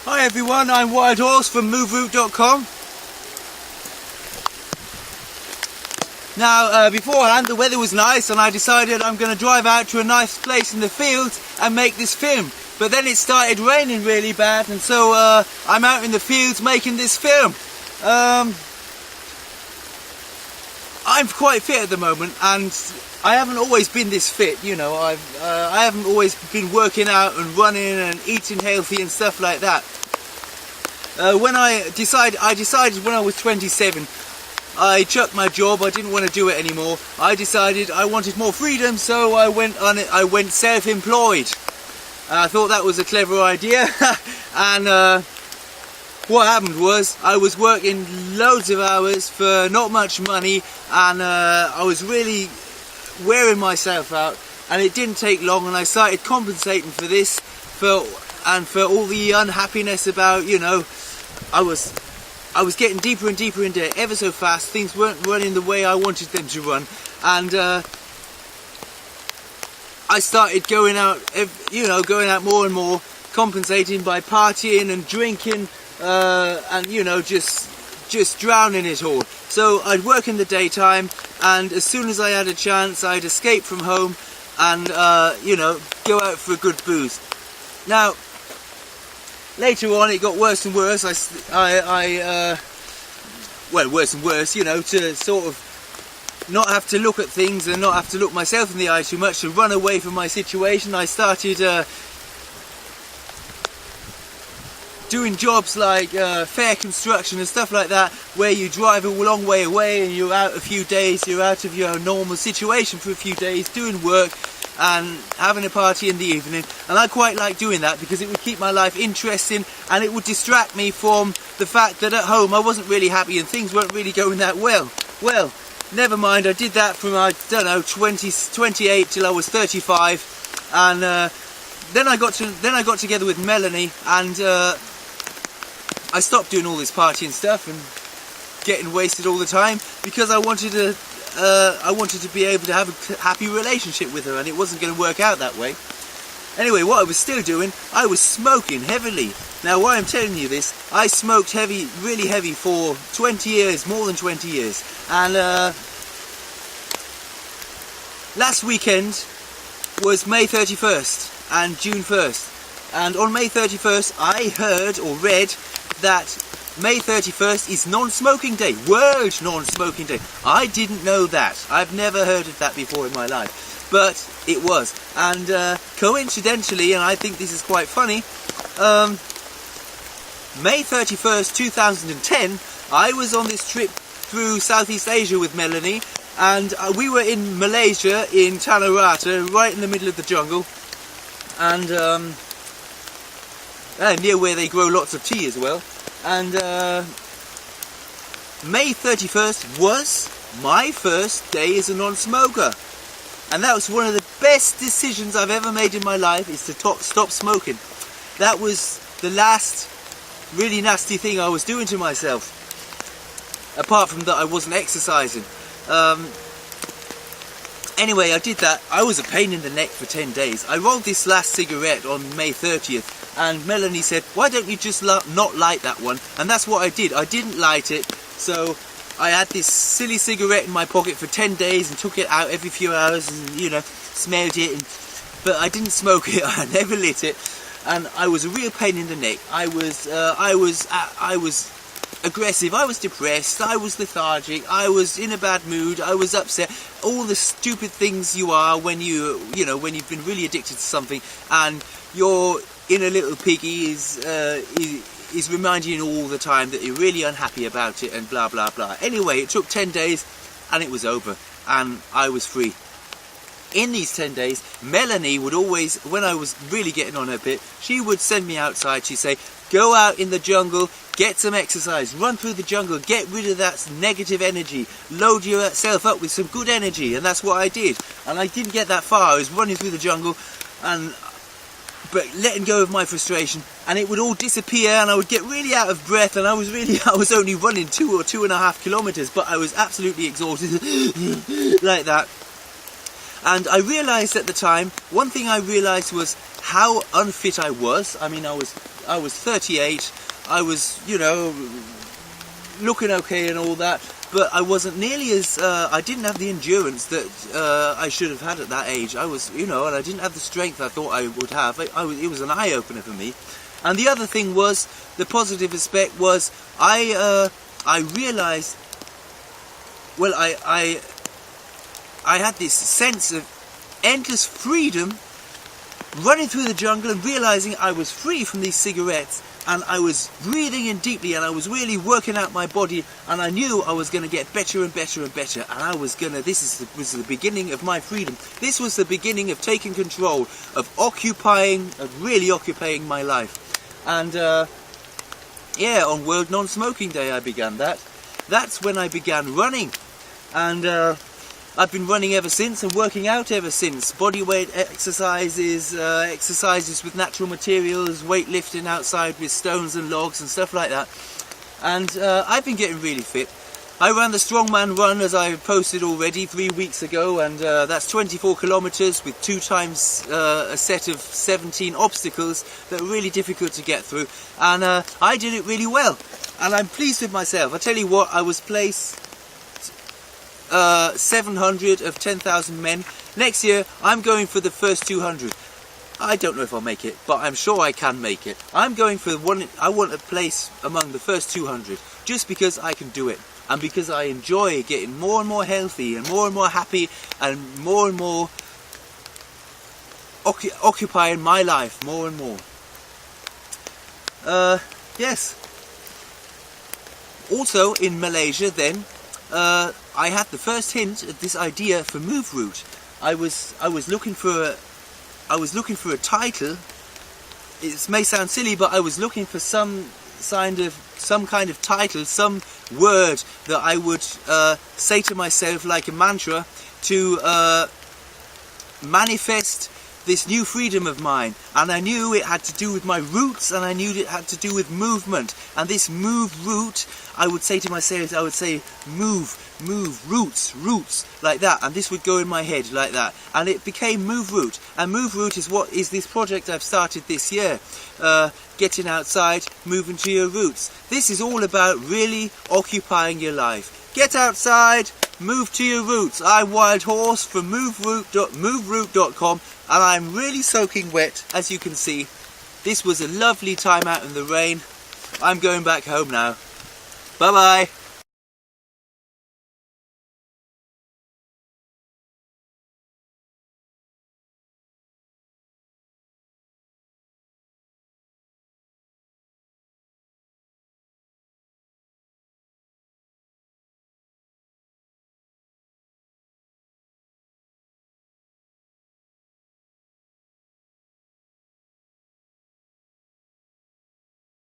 Hi everyone, I'm Wild Horse from moveroot.com. Now, beforehand the weather was nice and I decided I'm going to drive out to a nice place in the fields and make this film. But then it started raining really bad, and so I'm out in the fields making this film. I'm quite fit at the moment, and I haven't always been this fit, you know. I haven't always been working out and running and eating healthy and stuff like that. I decided when I was 27, I chucked my job. I didn't want to do it anymore. I decided I wanted more freedom, so I went on it. I went self-employed. I thought that was a clever idea, and what happened was I was working loads of hours for not much money, and I was really wearing myself out, and it didn't take long and I started compensating for this, for all the unhappiness about, you know, I was getting deeper and deeper into it ever so fast. Things weren't running the way I wanted them to run, and I started going out, you know, going out more and more, compensating by partying and drinking, and, you know, just drowning it all. So I'd work in the daytime, and as soon as I had a chance, I'd escape from home and, you know, go out for a good booze. Now, later on, it got worse and worse. Well, worse and worse, you know, to sort of not have to look at things and not have to look myself in the eye too much, to run away from my situation. I started doing jobs like fair construction and stuff like that, where you drive a long way away and you're out a few days, you're out of your normal situation for a few days, doing work and having a party in the evening. And I quite like doing that because it would keep my life interesting, and it would distract me from the fact that at home I wasn't really happy and things weren't really going that well. Well, never mind, I did that from, I don't know, 28 till I was 35, and then I got together with Melanie, and I stopped doing all this partying stuff and getting wasted all the time, because I wanted to be able to have a happy relationship with her, and it wasn't going to work out that way. Anyway, what I was still doing, I was smoking heavily. Now, why I'm telling you this, I smoked heavy, really heavy, for 20 years, more than 20 years. And last weekend was May 31st and June 1st. And on May 31st, I heard or read that May 31st is non-smoking day, World Non-Smoking Day. I didn't know that. I've never heard of that before in my life, but it was. And coincidentally, and I think this is quite funny, May 31st, 2010, I was on this trip through Southeast Asia with Melanie, and we were in Malaysia, in Tanah Rata, right in the middle of the jungle, and near where they grow lots of tea as well. And May 31st was my first day as a non-smoker, and that was one of the best decisions I've ever made in my life, is to stop smoking. That was the last really nasty thing I was doing to myself, apart from that I wasn't exercising. Anyway, I did that. I was a pain in the neck for 10 days. I rolled this last cigarette on May 30th, and Melanie said, why don't you just not light that one? And that's what I did. I didn't light it, so I had this silly cigarette in my pocket for 10 days and took it out every few hours and, you know, smelled it, but I didn't smoke it. I never lit it, and I was a real pain in the neck. I was aggressive, I was depressed, I was lethargic, I was in a bad mood, I was upset, all the stupid things you are when when you've been really addicted to something, and your inner little piggy is reminding you all the time that you're really unhappy about it and blah blah blah. Anyway, it took 10 days and it was over, and I was free. In these 10 days, Melanie would always, when I was really getting on a bit, she would send me outside. She'd say, go out in the jungle, get some exercise, run through the jungle, get rid of that negative energy, load yourself up with some good energy. And that's what I did. And I didn't get that far. I was running through the jungle, but letting go of my frustration, and it would all disappear, and I would get really out of breath, and I was only running 2 or 2.5 kilometers, but I was absolutely exhausted like that. And I realised at the time, one thing I realised was how unfit I was. I mean, I was I was 38. I was, you know, looking okay and all that, but I wasn't nearly as, I didn't have the endurance that I should have had at that age. I was, you know, and I didn't have the strength I thought I would have. It was an eye-opener for me. And the other thing was, the positive aspect was, I realised, well, I had this sense of endless freedom running through the jungle and realising I was free from these cigarettes, and I was breathing in deeply, and I was really working out my body, and I knew I was going to get better and better and better, and I was going to, was the beginning of my freedom. This was the beginning of taking control, of really occupying my life. And yeah, on World Non-Smoking Day I began that. That's when I began running, and I've been running ever since and working out ever since. Bodyweight exercises, exercises with natural materials, weightlifting outside with stones and logs and stuff like that. And I've been getting really fit. I ran the Strongman Run, as I posted already 3 weeks ago, and that's 24 kilometers with 2 times a set of 17 obstacles that are really difficult to get through. And I did it really well, and I'm pleased with myself. I tell you what, I was placed 700 of 10,000 men. Next year I'm going for the first 200. I don't know if I'll make it, but I'm sure I can make it. I'm going for one. I want a place among the first 200 just because I can do it, and because I enjoy getting more and more healthy and more happy and more occupying my life more and more. Yes. Also in Malaysia then, I had the first hint of this idea for moveroot. I was looking for a title. It may sound silly, but I was looking for some kind of title, some word that I would say to myself like a mantra to manifest this new freedom of mine. And I knew it had to do with my roots, and I knew it had to do with movement. And this move root, I would say to myself, I would say move, roots, like that. And this would go in my head like that. And it became moveroot. And moveroot is this project I've started this year. Getting outside, moving to your roots. This is all about really occupying your life. Get outside, move to your roots. I'm Wild Horse from moveroot.com, and I'm really soaking wet, as you can see. This was a lovely time out in the rain. I'm going back home now. Bye bye.